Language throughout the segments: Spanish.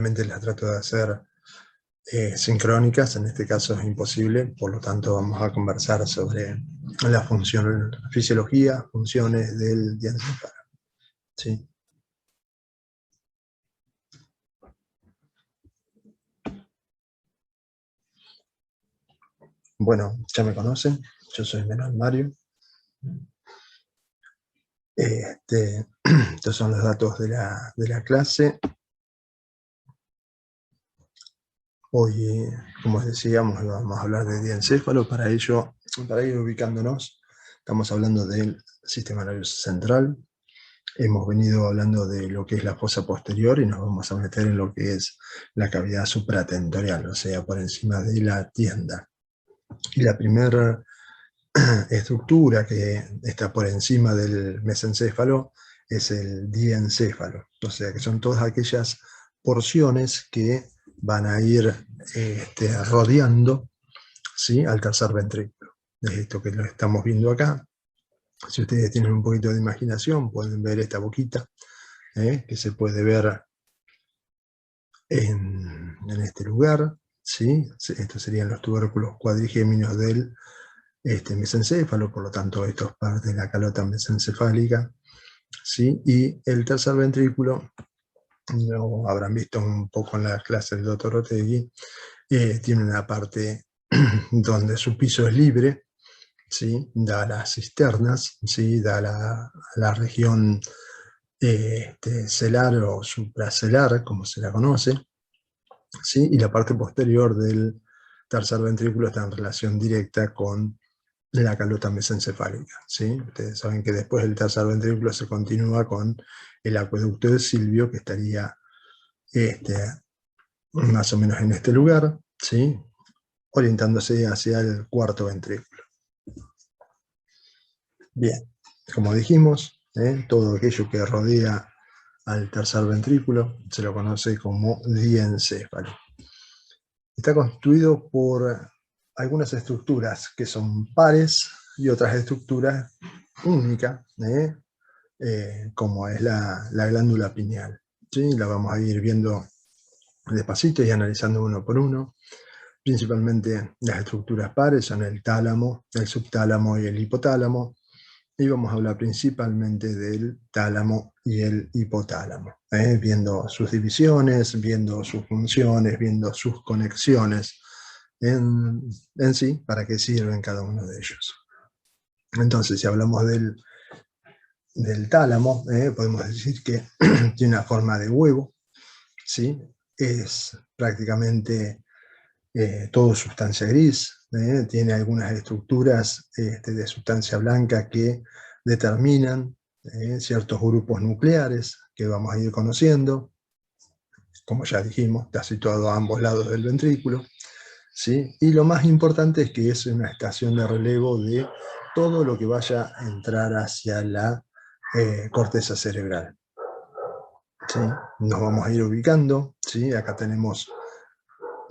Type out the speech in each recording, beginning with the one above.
las trato de hacer sincrónicas, en este caso es imposible, por lo tanto vamos a conversar sobre la fisiología, funciones del diencéfalo. ¿Sí? Bueno, ya me conocen, yo soy Manuel Mario. Estos son los datos de la clase. Hoy, como decíamos, vamos a hablar de diencéfalo. Para ir ubicándonos, estamos hablando del sistema nervioso central. Hemos venido hablando de lo que es la fosa posterior y nos vamos a meter en lo que es la cavidad supratentorial, o sea, por encima de la tienda. Y la primera estructura que está por encima del mesencéfalo es el diencéfalo, o sea, que son todas aquellas porciones que van a ir rodeando, ¿sí?, al tercer ventrículo. Es esto que lo estamos viendo acá. Si ustedes tienen un poquito de imaginación, pueden ver esta boquita, que se puede ver en este lugar, ¿sí? Estos serían los tubérculos cuadrigéminos del mesencéfalo, por lo tanto esto es parte de la calota mesencefálica, ¿sí? Y el tercer ventrículo, lo habrán visto un poco en la clase del doctor Otegui, tiene una parte donde su piso es libre, ¿sí? Da las cisternas, ¿sí? Da la región celar o supracelar, como se la conoce, ¿sí? Y la parte posterior del tercer ventrículo está en relación directa con la calota mesencefálica, ¿sí? Ustedes saben que después del tercer ventrículo se continúa con el acueducto de Silvio, que estaría más o menos en este lugar, ¿sí?, orientándose hacia el cuarto ventrículo. Bien, como dijimos, todo aquello que rodea al tercer ventrículo se lo conoce como diencéfalo. Está constituido por algunas estructuras que son pares y otras estructuras únicas, como es la glándula pineal, ¿sí? La vamos a ir viendo despacito y analizando uno por uno. Principalmente las estructuras pares son el tálamo, el subtálamo y el hipotálamo. Y vamos a hablar principalmente del tálamo y el hipotálamo, viendo sus divisiones, viendo sus funciones, viendo sus conexiones en sí, para qué sirven cada uno de ellos. Entonces, si hablamos del tálamo, podemos decir que tiene una forma de huevo, ¿sí? Es prácticamente todo sustancia gris, tiene algunas estructuras de sustancia blanca que determinan ciertos grupos nucleares que vamos a ir conociendo. Como ya dijimos, está situado a ambos lados del ventrículo, ¿sí? Y lo más importante es que es una estación de relevo de todo lo que vaya a entrar hacia la corteza cerebral, ¿sí? Nos vamos a ir ubicando, ¿sí? Acá tenemos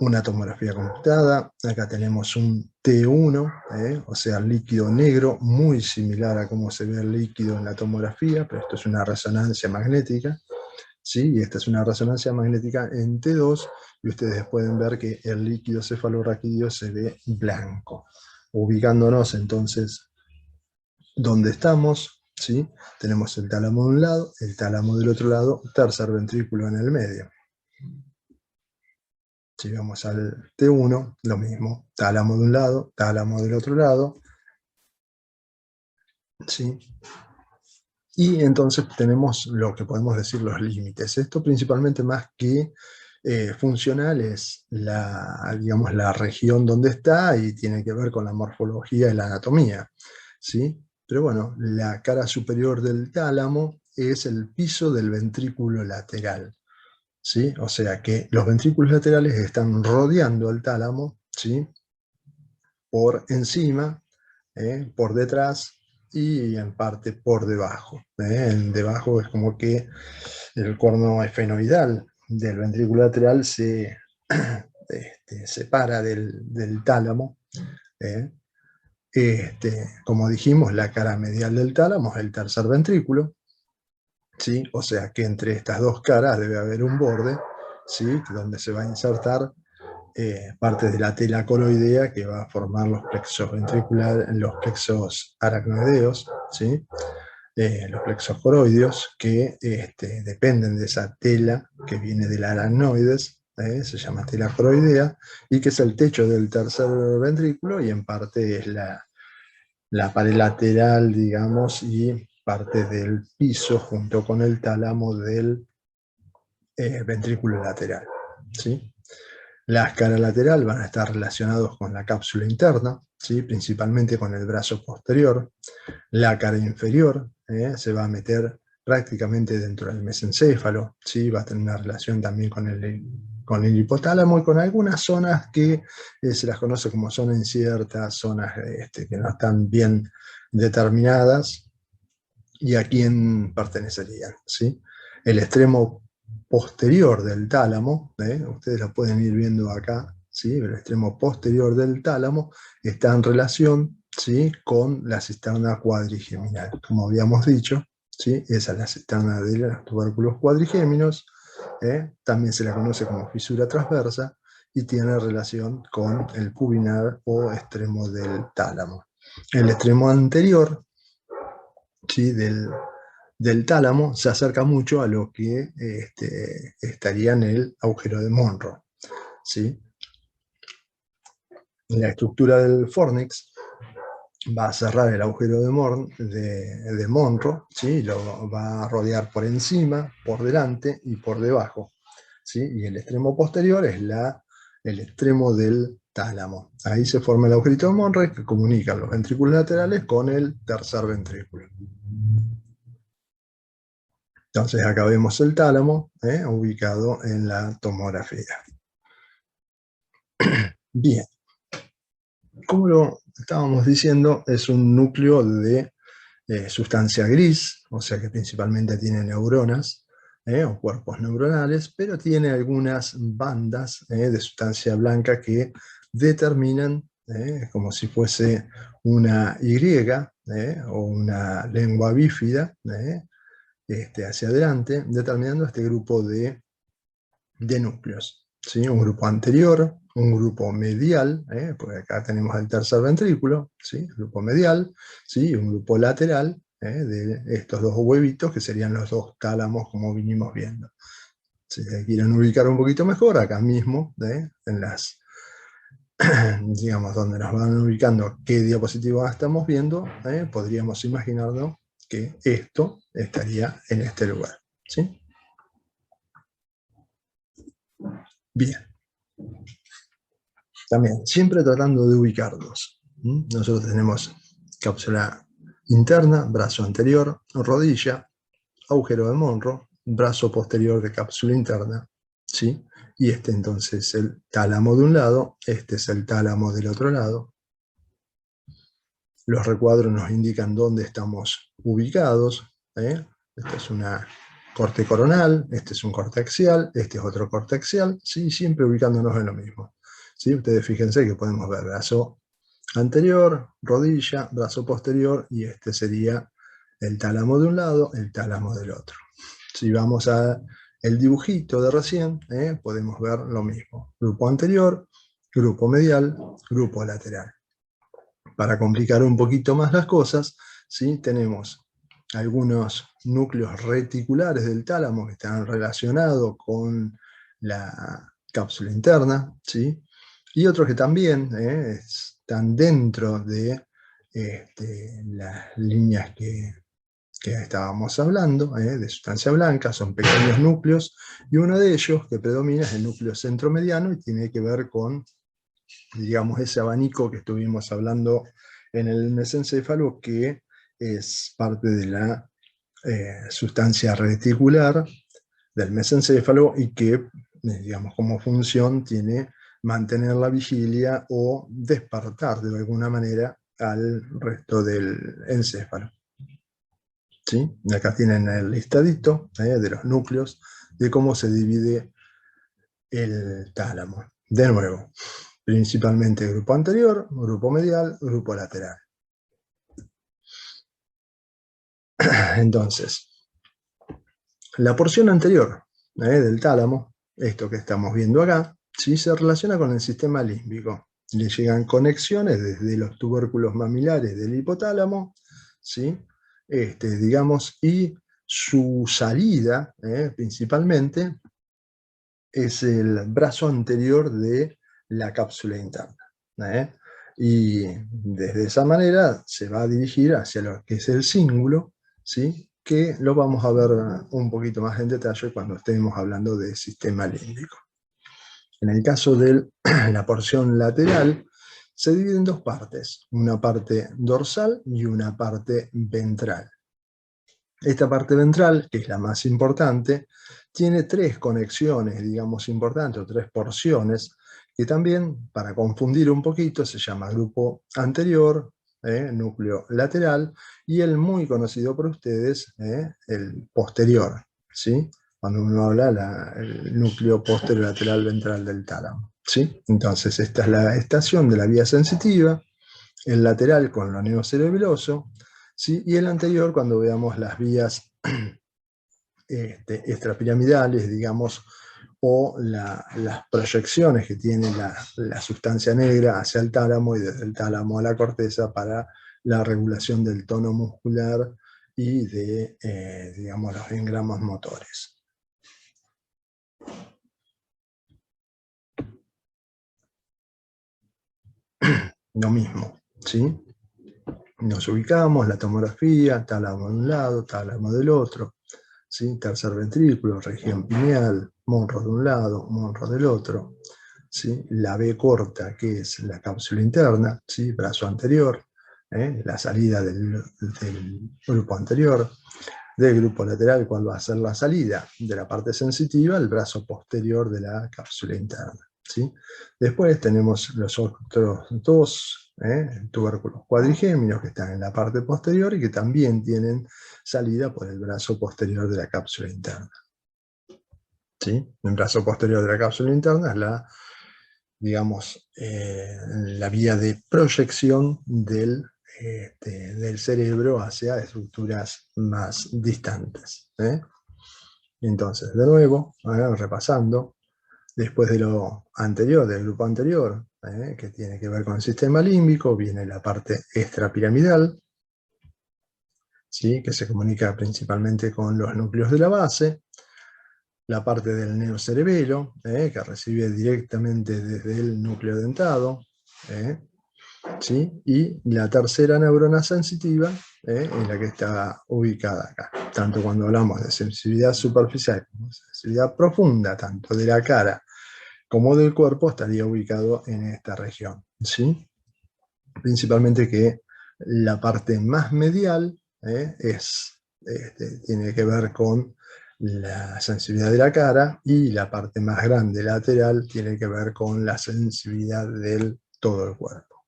una tomografía computada, acá tenemos un T1, o sea, líquido negro, muy similar a cómo se ve el líquido en la tomografía, pero esto es una resonancia magnética, ¿sí? Y esta es una resonancia magnética en T2, y ustedes pueden ver que el líquido cefalorraquídeo se ve blanco. Ubicándonos entonces donde estamos, ¿sí? Tenemos el tálamo de un lado, el tálamo del otro lado, tercer ventrículo en el medio. Si vamos al T1, lo mismo, tálamo de un lado, tálamo del otro lado, ¿sí? Y entonces tenemos lo que podemos decir los límites. Esto principalmente, más que funcional, es digamos, la región donde está y tiene que ver con la morfología y la anatomía, ¿sí? Pero bueno, la cara superior del tálamo es el piso del ventrículo lateral, ¿sí? O sea que los ventrículos laterales están rodeando al tálamo, ¿sí?, por encima, por detrás y en parte por debajo. Debajo es como que el corno esfenoidal del ventrículo lateral se separa del tálamo. Como dijimos, la cara medial del tálamo es el tercer ventrículo, ¿sí? O sea que entre estas dos caras debe haber un borde, ¿sí? Donde se va a insertar parte de la tela coroidea que va a formar los plexos ventriculares, los plexos aracnoideos, ¿sí? Los plexos coroideos que dependen de esa tela que viene del aracnoides, se llama tela coroidea, y que es el techo del tercer ventrículo y en parte es la pared lateral, digamos, y parte del piso junto con el tálamo del ventrículo lateral, ¿sí? Las caras lateral van a estar relacionados con la cápsula interna, ¿sí? Principalmente con el brazo posterior. La cara inferior se va a meter prácticamente dentro del mesencéfalo, ¿sí? Va a tener una relación también con el hipotálamo y con algunas zonas que se las conoce como zona incierta, zonas que no están bien determinadas y a quién pertenecerían, ¿sí? El extremo posterior del tálamo, ustedes lo pueden ir viendo acá, ¿sí? El extremo posterior del tálamo está en relación, ¿sí? Con la cisterna cuadrigeminal. Como habíamos dicho, ¿sí? Esa es la cisterna de los tubérculos cuadrigéminos, también se la conoce como fisura transversa y tiene relación con el pubinar o extremo del tálamo. El extremo anterior, ¿sí? del tálamo se acerca mucho a lo que estaría en el agujero de Monro, ¿sí? La estructura del fornix va a cerrar el agujero de Monro, ¿sí? Lo va a rodear por encima, por delante y por debajo, ¿sí? Y el extremo posterior es el extremo del tálamo. Ahí se forma el agujerito de Monro que comunica los ventrículos laterales con el tercer ventrículo. Entonces acá vemos el tálamo ubicado en la tomografía. Bien, como lo estábamos diciendo, es un núcleo de sustancia gris, o sea que principalmente tiene neuronas o cuerpos neuronales, pero tiene algunas bandas de sustancia blanca que determinan, como si fuese una Y o una lengua bífida, hacia adelante, determinando este grupo de núcleos, ¿sí? Un grupo anterior, un grupo medial, porque acá tenemos el tercer ventrículo, ¿sí? Grupo medial, ¿sí? Y un grupo lateral de estos dos huevitos que serían los dos tálamos como vinimos viendo. Si se quieren ubicar un poquito mejor, acá mismo, en las, digamos, donde nos van ubicando qué diapositiva estamos viendo, podríamos imaginarnos que esto estaría en este lugar, ¿sí? Bien. También, siempre tratando de ubicarlos. Nosotros tenemos cápsula interna, brazo anterior, rodilla, agujero de Monro, brazo posterior de cápsula interna, ¿sí? Y este entonces es el tálamo de un lado, este es el tálamo del otro lado. Los recuadros nos indican dónde estamos ubicados. Esta es una corte coronal, este es un corte axial, este es otro corte axial, ¿sí? Siempre ubicándonos en lo mismo. ¿Sí? Ustedes fíjense que podemos ver brazo anterior, rodilla, brazo posterior, y este sería el tálamo de un lado, el tálamo del otro. Si vamos al dibujito de recién, podemos ver lo mismo. Grupo anterior, grupo medial, grupo lateral. Para complicar un poquito más las cosas, ¿sí? Tenemos algunos núcleos reticulares del tálamo que están relacionados con la cápsula interna, ¿sí? Y otros que también están dentro de las líneas que estábamos hablando, de sustancia blanca, son pequeños núcleos, y uno de ellos que predomina es el núcleo centromediano y tiene que ver con, digamos, ese abanico que estuvimos hablando en el mesencéfalo, que es parte de la sustancia reticular del mesencéfalo y que, digamos, como función tiene mantener la vigilia o despertar de alguna manera al resto del encéfalo. ¿Sí? Y acá tienen el listadito de los núcleos, de cómo se divide el tálamo. De nuevo, principalmente grupo anterior, grupo medial, grupo lateral. Entonces, la porción anterior del tálamo esto que estamos viendo acá, ¿sí? Se relaciona con el sistema límbico. Le llegan conexiones desde los tubérculos mamilares del hipotálamo, ¿sí? Digamos, y su salida, principalmente, es el brazo anterior de la cápsula interna. Y desde esa manera se va a dirigir hacia lo que es el cíngulo, ¿sí? Que lo vamos a ver un poquito más en detalle cuando estemos hablando de sistema límbico. En el caso de la porción lateral, se divide en dos partes, una parte dorsal y una parte ventral. Esta parte ventral, que es la más importante, tiene tres conexiones, digamos, importantes, o tres porciones, que también, para confundir un poquito, se llama grupo anterior, núcleo lateral, y el muy conocido por ustedes, el posterior, ¿sí? Cuando uno habla el núcleo posterolateral ventral del tálamo, ¿sí? Entonces, esta es la estación de la vía sensitiva, el lateral con lo neocerebeloso, ¿sí? Y el anterior cuando veamos las vías extrapiramidales, digamos, o las proyecciones que tiene la sustancia negra hacia el tálamo y desde el tálamo a la corteza para la regulación del tono muscular y de, digamos, los engramos motores. Lo mismo, ¿sí? Nos ubicamos, la tomografía, tálamo de un lado, tálamo del otro, ¿sí? Tercer ventrículo, región pineal, monro de un lado, monro del otro, ¿sí? La B corta, que es la cápsula interna, ¿sí? Brazo anterior, la salida del grupo anterior, del grupo lateral, cuál va a ser la salida de la parte sensitiva, el brazo posterior de la cápsula interna, ¿sí? Después tenemos los otros dos tubérculos cuadrigéminos que están en la parte posterior y que también tienen salida por el brazo posterior de la cápsula interna, ¿sí? El brazo posterior de la cápsula interna es la, digamos, la vía de proyección del cerebro hacia estructuras más distantes. Entonces, de nuevo, repasando, después de lo anterior, del grupo anterior, que tiene que ver con el sistema límbico, viene la parte extrapiramidal, ¿sí? Que se comunica principalmente con los núcleos de la base, la parte del neocerebelo, que recibe directamente desde el núcleo dentado, ¿sí? Y la tercera neurona sensitiva, en la que está ubicada acá. Tanto cuando hablamos de sensibilidad superficial como sensibilidad profunda, tanto de la cara como del cuerpo, estaría ubicado en esta región, ¿sí? Principalmente que la parte más medial tiene que ver con la sensibilidad de la cara, y la parte más grande lateral tiene que ver con la sensibilidad del todo el cuerpo.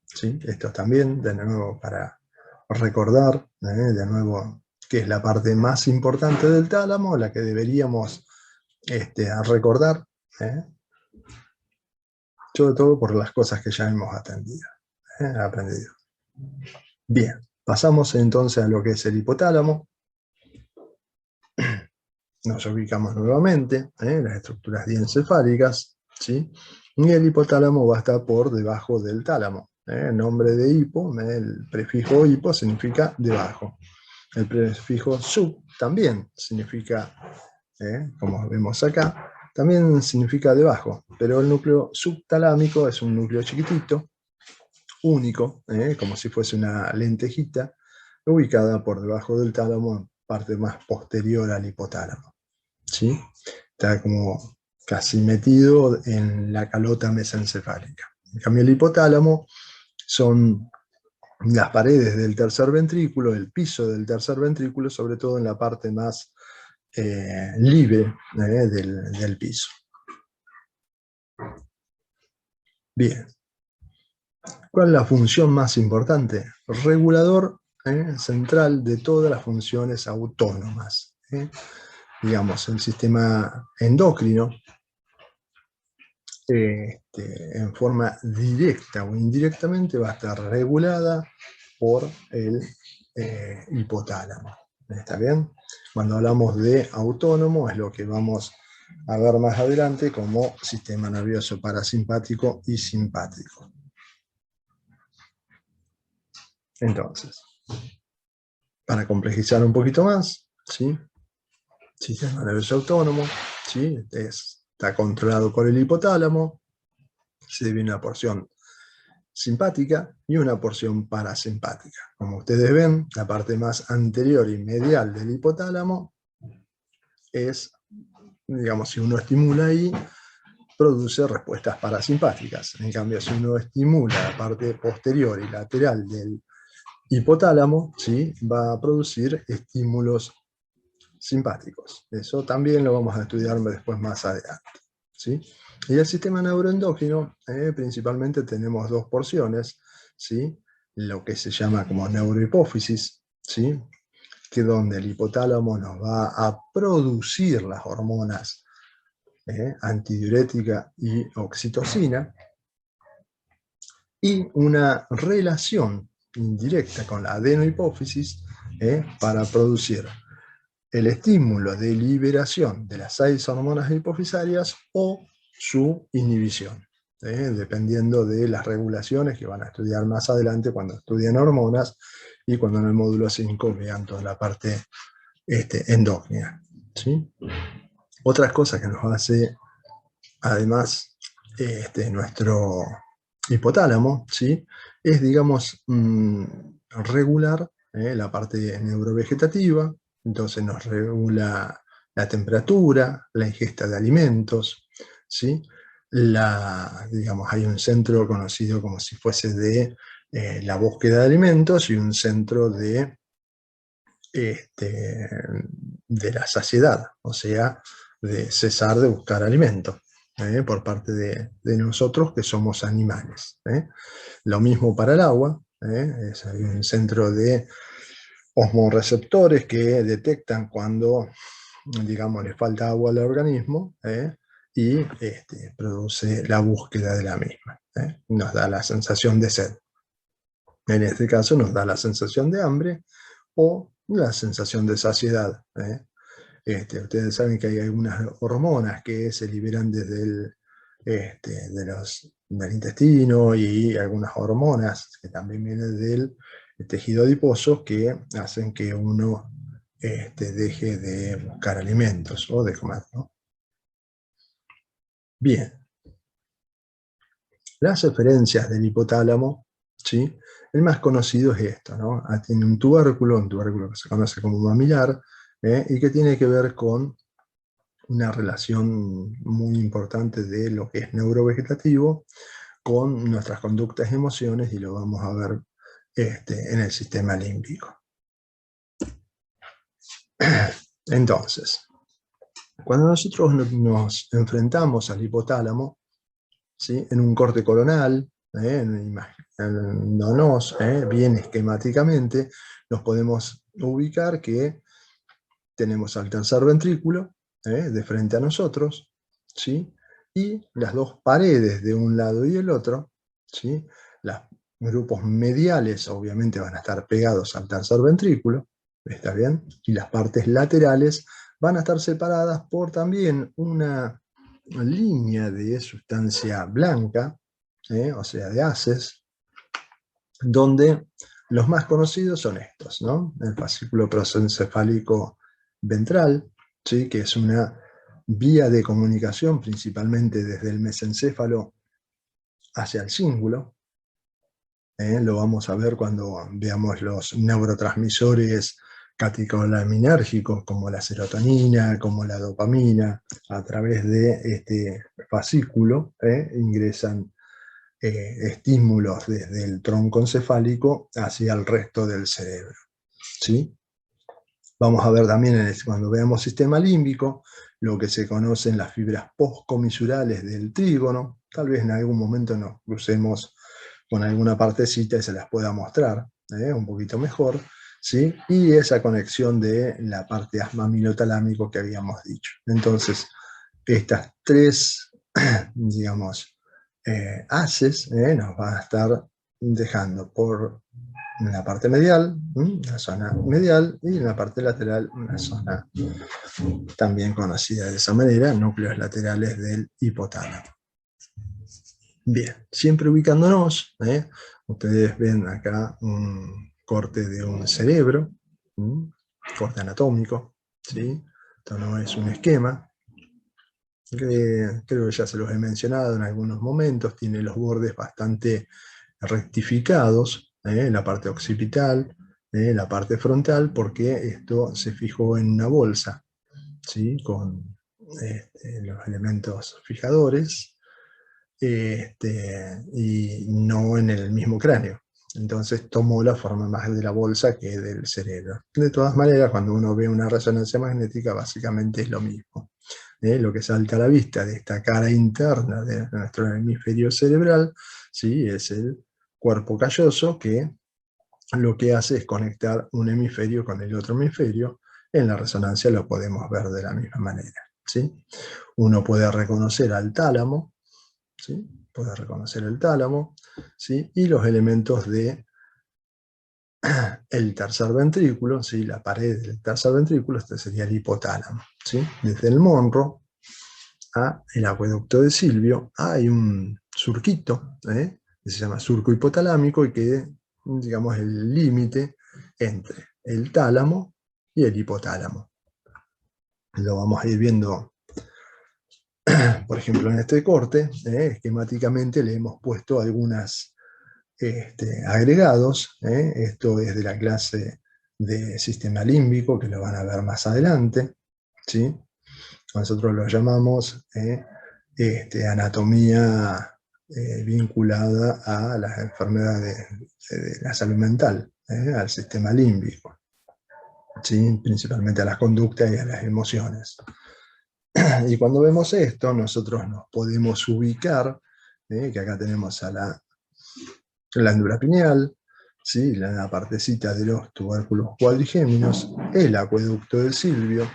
¿Sí? Esto también, de nuevo, para recordar, de nuevo, que es la parte más importante del tálamo, la que deberíamos recordar, sobre todo por las cosas que ya hemos aprendido. Bien, pasamos entonces a lo que es el hipotálamo. Nos ubicamos nuevamente en las estructuras diencefálicas, ¿sí? Y el hipotálamo va a estar por debajo del tálamo. El nombre de hipo, el prefijo hipo significa debajo. El prefijo sub también significa, como vemos acá, también significa debajo, pero el núcleo subtalámico es un núcleo chiquitito, único, como si fuese una lentejita, ubicada por debajo del tálamo, parte más posterior al hipotálamo, ¿sí? Está como casi metido en la calota mesencefálica. En cambio, el hipotálamo son las paredes del tercer ventrículo, el piso del tercer ventrículo, sobre todo en la parte más libre del piso. Bien. ¿Cuál es la función más importante? Regulador central de todas las funciones autónomas. Digamos, el sistema endocrino, en forma directa o indirectamente, va a estar regulada por el hipotálamo. ¿Está bien? Cuando hablamos de autónomo es lo que vamos a ver más adelante como sistema nervioso parasimpático y simpático. Entonces, para complejizar un poquito más, ¿sí? Sistema nervioso autónomo, ¿sí? Está controlado por el hipotálamo, se divide una porción simpática y una porción parasimpática. Como ustedes ven, la parte más anterior y medial del hipotálamo es, digamos, si uno estimula ahí, produce respuestas parasimpáticas. En cambio, si uno estimula la parte posterior y lateral del hipotálamo, ¿sí? Va a producir estímulos simpáticos. Eso también lo vamos a estudiar después más adelante, ¿sí? Y el sistema neuroendocrino, principalmente tenemos dos porciones, ¿sí? Lo que se llama como neurohipófisis, ¿sí? Que donde el hipotálamo nos va a producir las hormonas antidiurética y oxitocina, y una relación indirecta con la adenohipófisis para producir el estímulo de liberación de las 6 hormonas hipofisarias o su inhibición, dependiendo de las regulaciones que van a estudiar más adelante cuando estudien hormonas y cuando en el módulo 5 vean toda la parte endócrina, ¿sí? Otras cosas que nos hace además nuestro hipotálamo, ¿sí? Es, digamos, regular la parte neurovegetativa. Entonces nos regula la temperatura, la ingesta de alimentos, ¿sí? Digamos, hay un centro conocido como si fuese de la búsqueda de alimentos y un centro de la saciedad, o sea, de cesar de buscar alimento por parte de nosotros que somos animales. Lo mismo para el agua, hay un centro de osmorreceptores que detectan cuando, digamos, le falta agua al organismo y produce la búsqueda de la misma. Nos da la sensación de sed. En este caso nos da la sensación de hambre o la sensación de saciedad. Ustedes saben que hay algunas hormonas que se liberan desde del intestino, y algunas hormonas que también vienen del tejido adiposo que hacen que uno deje de buscar alimentos o de comer, ¿no? Bien. Las referencias del hipotálamo, ¿sí? El más conocido es esto, ¿no? Tiene un tubérculo que se conoce como mamilar, y que tiene que ver con una relación muy importante de lo que es neurovegetativo con nuestras conductas y emociones, y lo vamos a ver en el sistema límbico. Entonces, cuando nosotros nos enfrentamos al hipotálamo, ¿sí? En un corte coronal, bien esquemáticamente, nos podemos ubicar que tenemos al tercer ventrículo de frente a nosotros, ¿sí? Y las dos paredes de un lado y el otro, ¿sí? Los grupos mediales obviamente van a estar pegados al tercer ventrículo, ¿está bien? Y las partes laterales van a estar separadas por también una línea de sustancia blanca, o sea, de haces, donde los más conocidos son estos, ¿no? El fascículo prosencefálico ventral, ¿sí? Que es una vía de comunicación principalmente desde el mesencéfalo hacia el cíngulo. Lo vamos a ver cuando veamos los neurotransmisores catecolinérgicos como la serotonina, como la dopamina. A través de este fascículo ingresan estímulos desde el tronco encefálico hacia el resto del cerebro, ¿sí? Vamos a ver también cuando veamos sistema límbico lo que se conocen las fibras postcomisurales del trígono. Tal vez en algún momento nos crucemos con alguna partecita y se las pueda mostrar un poquito mejor, ¿sí? Y esa conexión de la parte mamilo-talámico que habíamos dicho. Entonces, estas tres, digamos, haces nos van a estar dejando por en la parte medial, la zona medial, y en la parte lateral, una zona también conocida de esa manera, núcleos laterales del hipotálamo. Bien, siempre ubicándonos, ustedes ven acá un corte de un cerebro, corte anatómico, ¿sí? Esto no es un esquema, creo que ya se los he mencionado en algunos momentos, tiene los bordes bastante rectificados, en la parte occipital, la parte frontal, porque esto se fijó en una bolsa, ¿sí? Con los elementos fijadores, y no en el mismo cráneo. Entonces tomó la forma más de la bolsa que del cerebro. De todas maneras, cuando uno ve una resonancia magnética, básicamente es lo mismo. Lo que salta a la vista de esta cara interna de nuestro hemisferio cerebral, ¿sí? Es el cuerpo calloso, que lo que hace es conectar un hemisferio con el otro hemisferio. En la resonancia lo podemos ver de la misma manera, ¿sí? Uno puede reconocer al tálamo, ¿sí? Puede reconocer el tálamo, ¿sí? Y los elementos de el tercer ventrículo, ¿sí? La pared del tercer ventrículo, este sería el hipotálamo, ¿sí? Desde el monro a el acueducto de Silvio hay un surquito, que se llama surco hipotalámico, y que, digamos, el límite entre el tálamo y el hipotálamo. Lo vamos a ir viendo, por ejemplo, en este corte. Esquemáticamente le hemos puesto algunas agregados. Esto es de la clase de sistema límbico, que lo van a ver más adelante, ¿sí? Nosotros lo llamamos anatomía vinculada a las enfermedades de la salud mental, al sistema límbico, ¿sí? Principalmente a las conductas y a las emociones. Y cuando vemos esto, nosotros nos podemos ubicar, que acá tenemos a la glándula pineal, ¿sí? La partecita de los tubérculos cuadrigéminos, el acueducto de Silvio,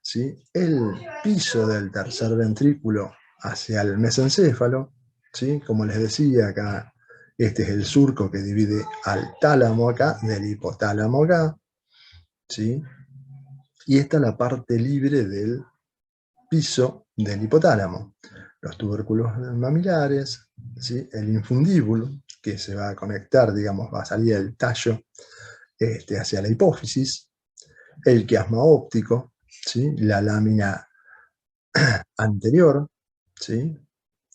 ¿sí? El piso del tercer ventrículo hacia el mesencéfalo, ¿sí? Como les decía, acá este es el surco que divide al tálamo acá, del hipotálamo acá, ¿sí? Y esta es la parte libre del piso del hipotálamo. Los tubérculos mamilares, ¿sí? El infundíbulo, que se va a conectar, digamos, va a salir el tallo hacia la hipófisis, el quiasma óptico, ¿sí? La lámina anterior, ¿sí?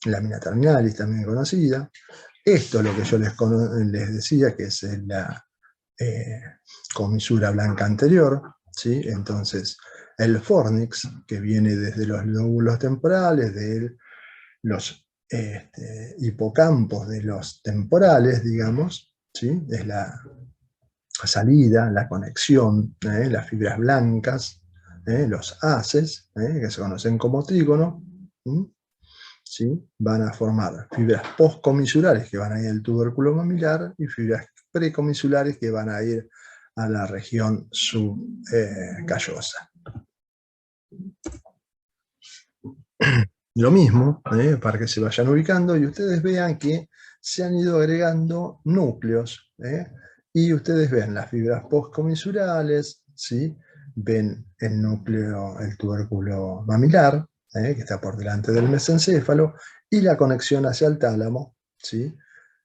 Lámina terminalis, también conocida. Esto es lo que yo les decía, que es la comisura blanca anterior, ¿sí? Entonces, el fornix, que viene desde los lóbulos temporales, de los hipocampos de los temporales, digamos, ¿sí? Es la salida, la conexión, las fibras blancas, los haces, que se conocen como trígono, ¿sí? Van a formar fibras postcomisurares que van a ir al tubérculo mamilar, y fibras precomisulares que van a ir a la región subcallosa. Lo mismo, para que se vayan ubicando y ustedes vean que se han ido agregando núcleos, y ustedes ven las fibras postcomisurales, ¿sí? Ven el núcleo, el tubérculo mamilar, que está por delante del mesencéfalo, y la conexión hacia el tálamo, ¿sí?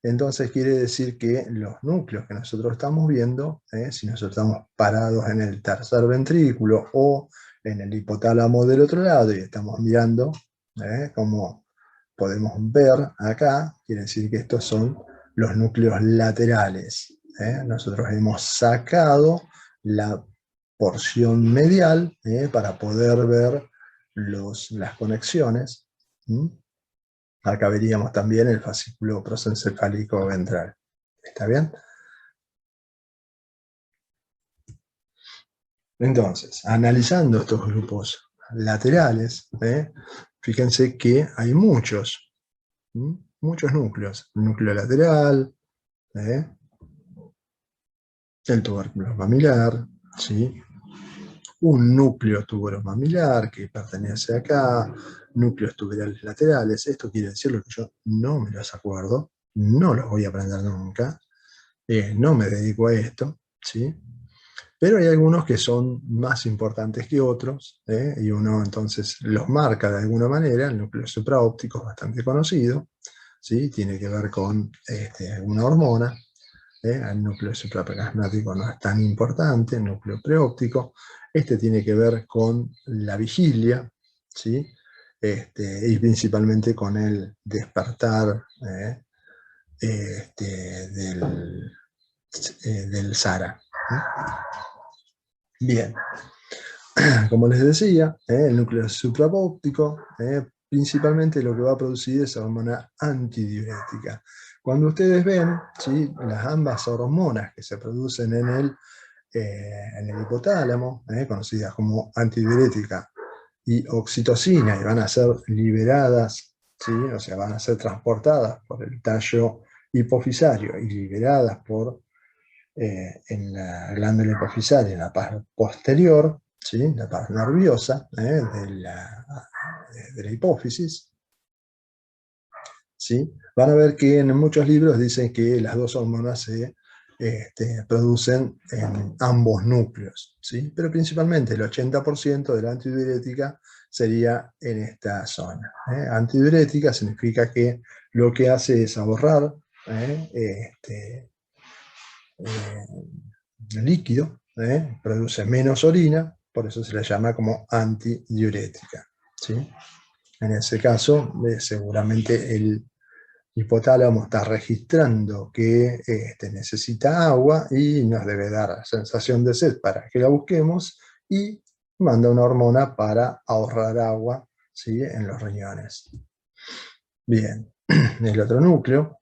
Entonces quiere decir que los núcleos que nosotros estamos viendo, si nosotros estamos parados en el tercer ventrículo o en el hipotálamo del otro lado y estamos mirando, como podemos ver acá, quiere decir que estos son los núcleos laterales. Nosotros hemos sacado la porción medial, para poder ver las conexiones. Acá veríamos también el fascículo prosencefálico ventral. ¿Está bien? Entonces, analizando estos grupos laterales, fíjense que hay muchos núcleos. El núcleo lateral, el tubérculo mamilar, ¿sí? Un núcleo tuberomamilar que pertenece acá, núcleos tubérales laterales. Esto quiere decir lo que yo no me los acuerdo, no los voy a aprender nunca, no me dedico a esto, ¿sí? Pero hay algunos que son más importantes que otros, y uno entonces los marca de alguna manera. El núcleo supraóptico es bastante conocido, ¿sí? Tiene que ver con una hormona. El núcleo supraplasmático no es tan importante, el núcleo preóptico. Este tiene que ver con la vigilia, ¿sí? Y principalmente con el despertar del, del SARA. Bien, como les decía, el núcleo supraóptico principalmente lo que va a producir es hormona antidiurética. Cuando ustedes ven, ¿sí?, las ambas hormonas que se producen en el hipotálamo, conocidas como antidiurética y oxitocina, y van a ser liberadas, ¿sí?, o sea, van a ser transportadas por el tallo hipofisario y liberadas en la glándula hipofisaria, en la parte posterior, ¿sí?, la parte nerviosa de la hipófisis, ¿sí? Van a ver que en muchos libros dicen que las dos hormonas se producen en ambos núcleos, ¿sí? Pero principalmente el 80% de la antidiurética sería en esta zona. Antidiurética significa que lo que hace es ahorrar líquido, produce menos orina, por eso se le llama como antidiurética, ¿sí? En ese caso, seguramente el hipotálamo está registrando que necesita agua y nos debe dar sensación de sed para que la busquemos, y manda una hormona para ahorrar agua, ¿sí?, en los riñones. Bien, el otro núcleo,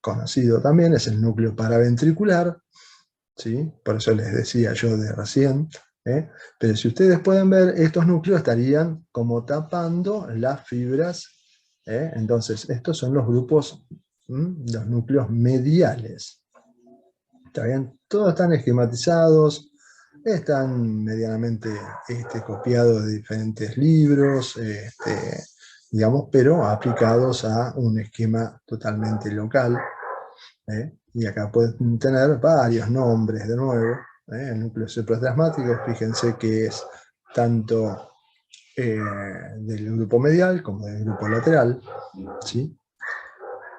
conocido también, es el núcleo paraventricular, ¿sí? Por eso les decía yo de recién, pero si ustedes pueden ver, estos núcleos estarían como tapando las fibras, entonces estos son los grupos, los núcleos mediales. ¿Está bien? Todos están esquematizados, están medianamente copiados de diferentes libros, digamos, pero aplicados a un esquema totalmente local. Y acá pueden tener varios nombres de nuevo. El núcleo supraplasmático, fíjense que es tanto del grupo medial como del grupo lateral, ¿sí?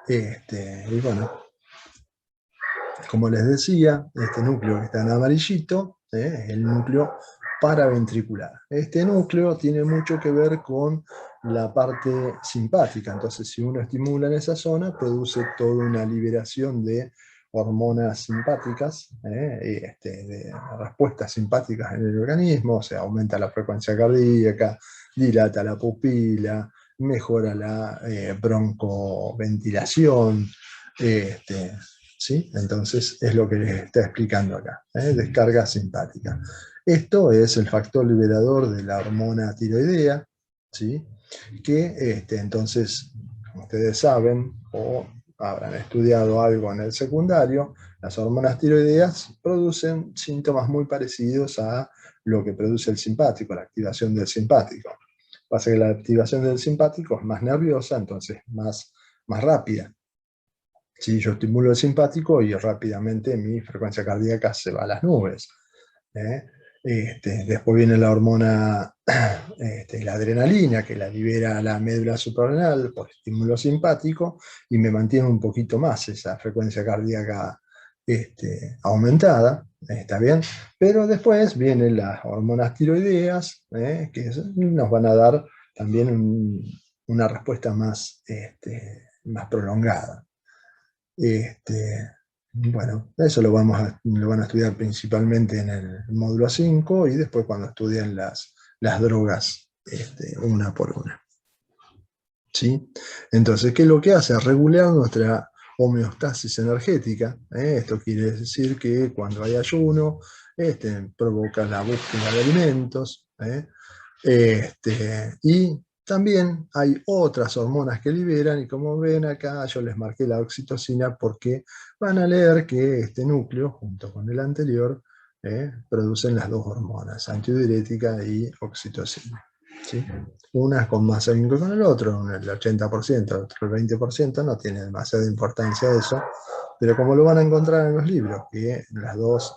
Y bueno, como les decía, este núcleo que está en amarillito es el núcleo paraventricular. Este núcleo tiene mucho que ver con la parte simpática, entonces si uno estimula en esa zona, produce toda una liberación de hormonas simpáticas, de respuestas simpáticas en el organismo, o sea, aumenta la frecuencia cardíaca, dilata la pupila, mejora la broncoventilación, ¿sí? Entonces es lo que les está explicando acá, descarga simpática. Esto es el factor liberador de la hormona tiroidea, ¿sí?, que entonces, como ustedes saben, o habrán estudiado algo en el secundario, las hormonas tiroideas producen síntomas muy parecidos a lo que produce el simpático, la activación del simpático. Pasa que la activación del simpático es más nerviosa, entonces más rápida. Si yo estimulo el simpático y rápidamente mi frecuencia cardíaca se va a las nubes. Después viene la hormona, la adrenalina, que la libera la médula suprarrenal por estímulo simpático y me mantiene un poquito más esa frecuencia cardíaca aumentada, ¿está bien? Pero después vienen las hormonas tiroideas, que nos van a dar también una respuesta más prolongada. Bueno, eso lo van a estudiar principalmente en el módulo 5 y después cuando estudien las drogas una por una. ¿Sí? Entonces, ¿qué es lo que hace? Regular nuestra homeostasis energética. Esto quiere decir que cuando hay ayuno, provoca la búsqueda de alimentos. Y también hay otras hormonas que liberan, y como ven acá yo les marqué la oxitocina porque van a leer que este núcleo, junto con el anterior, producen las dos hormonas, antidiurética y oxitocina. ¿sí? Unas con más ahínco con el otro, el 80%, otro el 20%, no tiene demasiada importancia eso, pero como lo van a encontrar en los libros, que los dos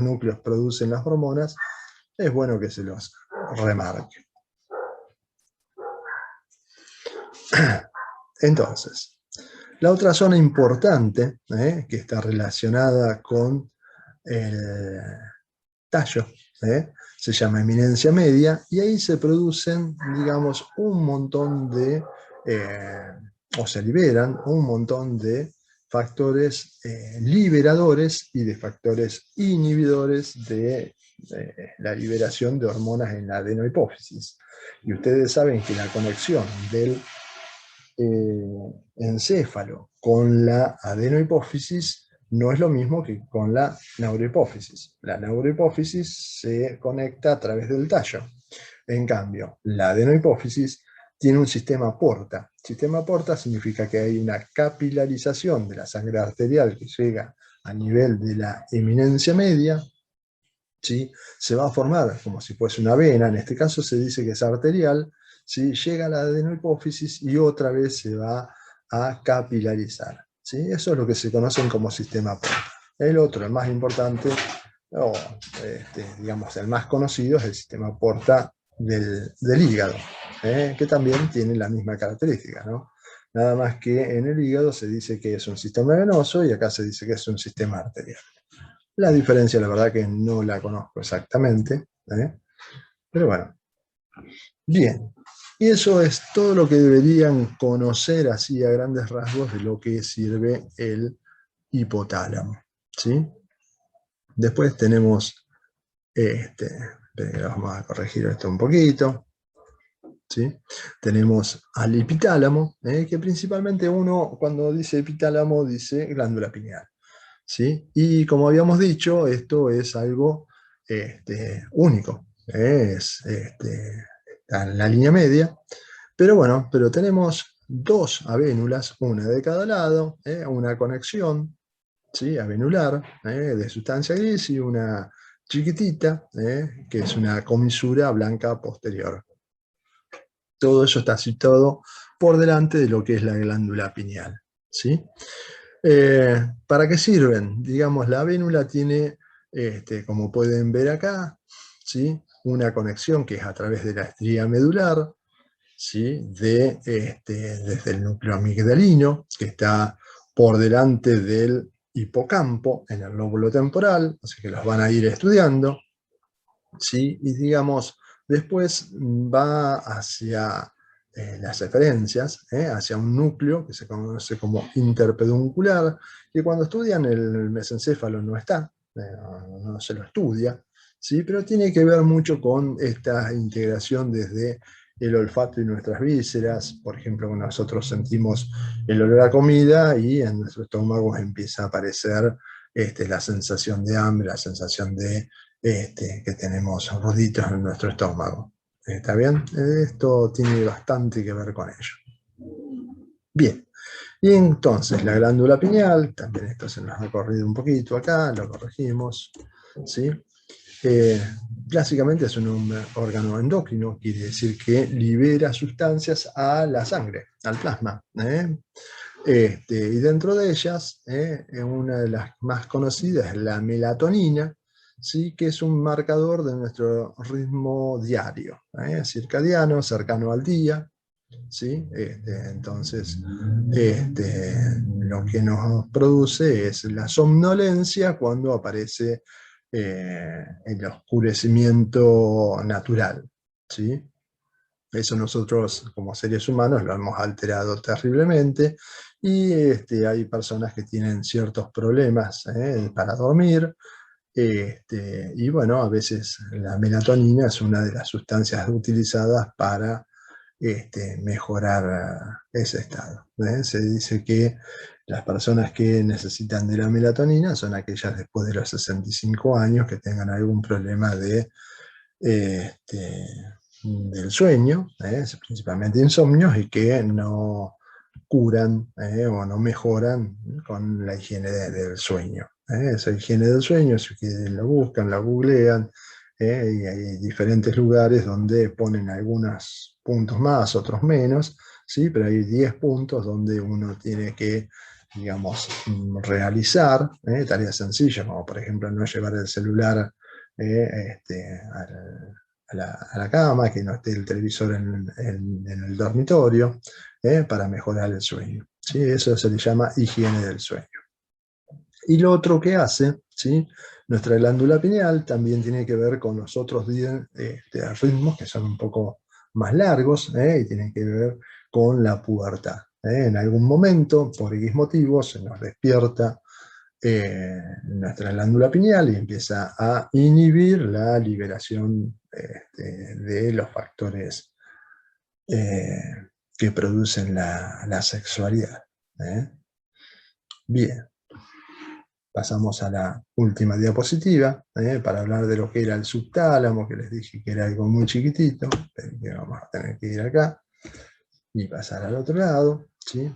núcleos producen las hormonas, es bueno que se los remarque. Entonces, la otra zona importante que está relacionada con el tallo, se llama eminencia media, y ahí se producen, digamos, un montón de, o se liberan un montón de factores liberadores y de factores inhibidores de la liberación de hormonas en la adenohipófisis. Y ustedes saben que la conexión del encéfalo con la adenohipófisis no es lo mismo que con la neurohipófisis. La neurohipófisis se conecta a través del tallo. En cambio, la adenohipófisis tiene un sistema porta. Sistema porta significa que hay una capilarización de la sangre arterial que llega a nivel de la eminencia media, ¿sí? Se va a formar como si fuese una vena, en este caso se dice que es arterial, ¿sí? Llega a la adenohipófisis y otra vez se va a capilarizar, ¿sí? Eso es lo que se conocen como sistema porta. El otro, el más importante, o digamos el más conocido, es el sistema porta del hígado, que también tiene la misma característica, ¿no? Nada más que en el hígado se dice que es un sistema venoso y acá se dice que es un sistema arterial. La diferencia, la verdad que no la conozco exactamente, pero bueno. Bien, y eso es todo lo que deberían conocer así a grandes rasgos de lo que sirve el hipotálamo, ¿sí? Después tenemos, vamos a corregir esto un poquito, ¿sí? Tenemos al epitálamo, que principalmente uno cuando dice epitálamo dice glándula pineal, ¿sí? Y como habíamos dicho, esto es algo único, está en la línea media, pero bueno, pero tenemos dos avénulas, una de cada lado, una conexión, ¿sí? Avenular, de sustancia gris, y una chiquitita, que es una comisura blanca posterior. Todo eso está situado por delante de lo que es la glándula pineal, ¿sí? ¿Para qué sirven? Digamos, la vénula tiene, como pueden ver acá, ¿sí? Una conexión que es a través de la estría medular, ¿sí? Desde el núcleo amigdalino, que está por delante del hipocampo, en el lóbulo temporal, así que los van a ir estudiando, ¿sí? Y digamos, después va hacia las eferencias, hacia un núcleo que se conoce como interpeduncular, que cuando estudian el mesencéfalo no está, no se lo estudia, ¿sí? Pero tiene que ver mucho con esta integración desde el olfato y nuestras vísceras. Por ejemplo, cuando nosotros sentimos el olor a comida y en nuestro estómago empieza a aparecer la sensación de hambre, la sensación de que tenemos ruiditos en nuestro estómago. ¿Está bien? Esto tiene bastante que ver con ello. Bien, y entonces la glándula pineal, también esto se nos ha corrido un poquito acá, lo corregimos, ¿sí? Básicamente es un órgano endocrino, quiere decir que libera sustancias a la sangre, al plasma. Y dentro de ellas, una de las más conocidas es la melatonina, ¿sí? Que es un marcador de nuestro ritmo diario, circadiano, cercano al día, ¿sí? Entonces, lo que nos produce es la somnolencia cuando aparece el oscurecimiento natural, ¿sí? Eso nosotros como seres humanos lo hemos alterado terriblemente, y hay personas que tienen ciertos problemas para dormir, y bueno, a veces la melatonina es una de las sustancias utilizadas para mejorar ese estado. Se dice que las personas que necesitan de la melatonina son aquellas después de los 65 años que tengan algún problema del sueño, principalmente insomnios, y que no curan o no mejoran con la higiene del sueño. Esa higiene del sueño, si ustedes la buscan, la googlean, y hay diferentes lugares donde ponen algunos puntos más, otros menos, ¿sí? Pero hay 10 puntos donde uno tiene que, digamos, realizar tareas sencillas, como por ejemplo no llevar el celular a la cama, que no esté el televisor en el dormitorio, para mejorar el sueño, ¿sí? Eso se le llama higiene del sueño. Y lo otro que hace, ¿sí? Nuestra glándula pineal también tiene que ver con los otros ritmos que son un poco más largos, y tienen que ver con la pubertad. En algún momento, por X motivos, se nos despierta nuestra glándula pineal y empieza a inhibir la liberación de los factores que producen la sexualidad. Bien. Pasamos a la última diapositiva, para hablar de lo que era el subtálamo, que les dije que era algo muy chiquitito, pero que vamos a tener que ir acá y pasar al otro lado, ¿sí?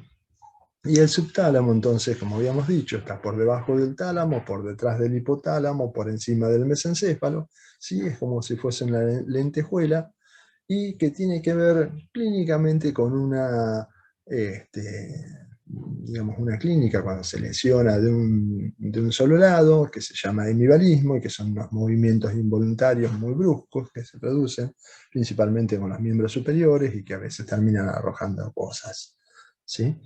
Y el subtálamo, entonces, como habíamos dicho, está por debajo del tálamo, por detrás del hipotálamo, por encima del mesencéfalo, ¿sí? Es como si fuese una lentejuela, y que tiene que ver clínicamente con una, digamos, una clínica cuando se lesiona de un solo lado, que se llama hemibalismo, y que son unos movimientos involuntarios muy bruscos que se producen, principalmente con los miembros superiores, y que a veces terminan arrojando cosas, ¿sí?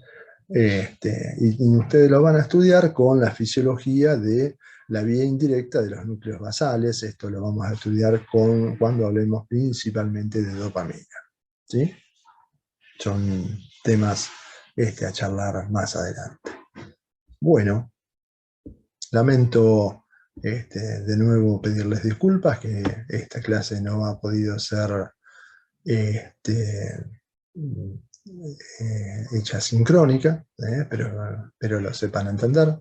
Y ustedes lo van a estudiar con la fisiología de la vía indirecta de los núcleos basales. Esto lo vamos a estudiar cuando hablemos principalmente de dopamina, ¿sí? Son temas a charlar más adelante. Bueno, lamento de nuevo pedirles disculpas que esta clase no ha podido ser hecha sincrónica, pero lo sepan entender.